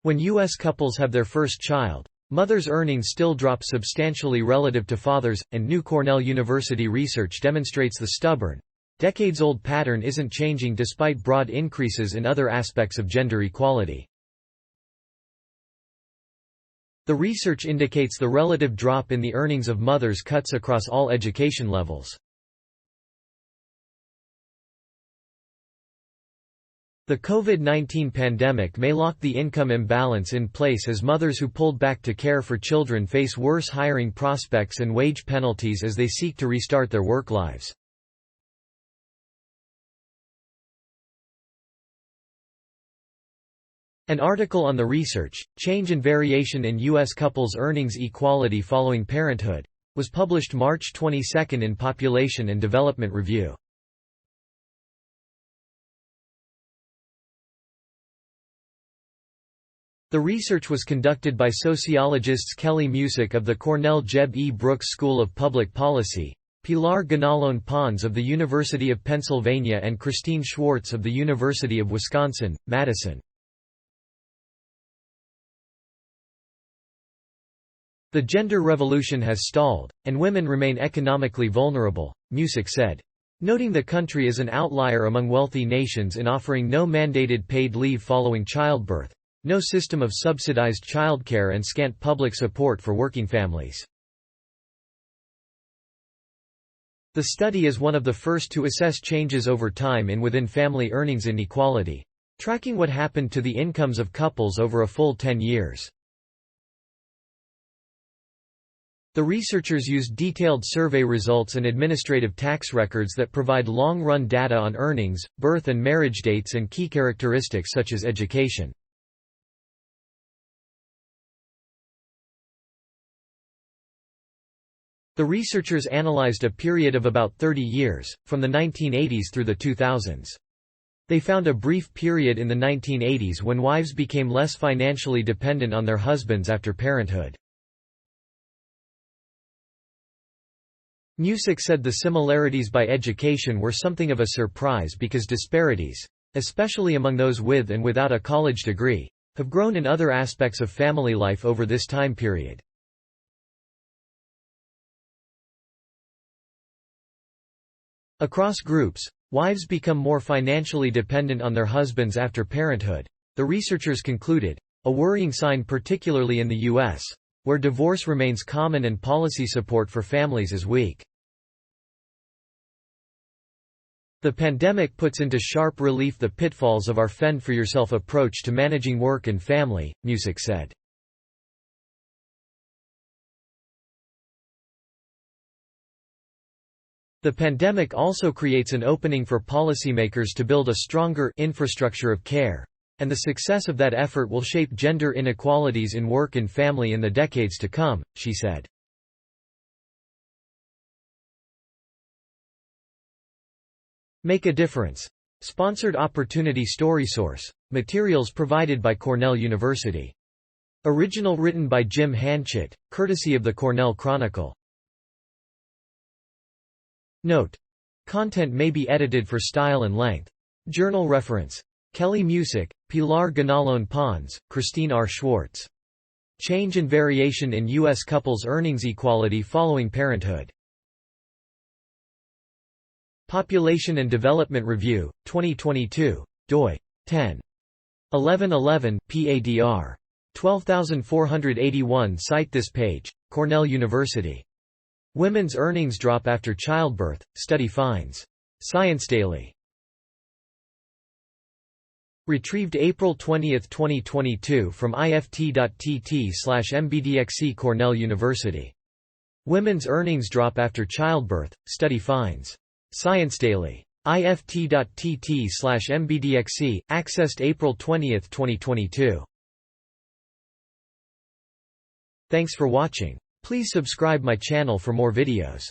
When U.S. couples have their first child, mothers' earnings still drop substantially relative to fathers', and new Cornell University research demonstrates the stubborn, decades-old pattern isn't changing despite broad increases in other aspects of gender equality. The research indicates the relative drop in the earnings of mothers cuts across all education levels. The COVID-19 pandemic may lock the income imbalance in place as mothers who pulled back to care for children face worse hiring prospects and wage penalties as they seek to restart their work lives. An article on the research, Change and Variation in U.S. Couples' Earnings Equality Following Parenthood, was published March 22 in Population and Development Review. The research was conducted by sociologists Kelly Musick of the Cornell Jeb E. Brooks School of Public Policy, Pilar Ganalon Pons of the University of Pennsylvania and Christine Schwartz of the University of Wisconsin, Madison. The gender revolution has stalled, and women remain economically vulnerable, Musick said. Noting the country is an outlier among wealthy nations in offering no mandated paid leave following childbirth, no system of subsidized childcare and scant public support for working families. The study is one of the first to assess changes over time in within-family earnings inequality, tracking what happened to the incomes of couples over a full 10 years. The researchers used detailed survey results and administrative tax records that provide long-run data on earnings, birth and marriage dates and key characteristics such as education. The researchers analyzed a period of about 30 years, from the 1980s through the 2000s. They found a brief period in the 1980s when wives became less financially dependent on their husbands after parenthood. Musick said the similarities by education were something of a surprise because disparities, especially among those with and without a college degree, have grown in other aspects of family life over this time period. Across groups, wives become more financially dependent on their husbands after parenthood, the researchers concluded, a worrying sign particularly in the U.S., where divorce remains common and policy support for families is weak. The pandemic puts into sharp relief the pitfalls of our fend-for-yourself approach to managing work and family, Musick said. The pandemic also creates an opening for policymakers to build a stronger infrastructure of care, and the success of that effort will shape gender inequalities in work and family in the decades to come, she said. Make a difference. Sponsored Opportunity StorySource. Materials provided by Cornell University. Original written by Jim Hanchett, courtesy of the Cornell Chronicle. Note: content may be edited for style and length. Journal reference: Kelly Musick, Pilar Ganalon Pons, Christine R. Schwartz. Change and Variation in U.S. Couples' Earnings Equality Following Parenthood. Population and Development Review, 2022, doi. 10.1111, PADR. 12481. Cite this page, Cornell University. Women's Earnings Drop After Childbirth, Study Finds. Science Daily. Retrieved April 20, 2022 from ift.tt/mbdxc Cornell University. Women's Earnings Drop After Childbirth, Study Finds. Science Daily. ift.tt/mbdxc, accessed April 20, 2022. Thanks for watching. Please subscribe my channel for more videos.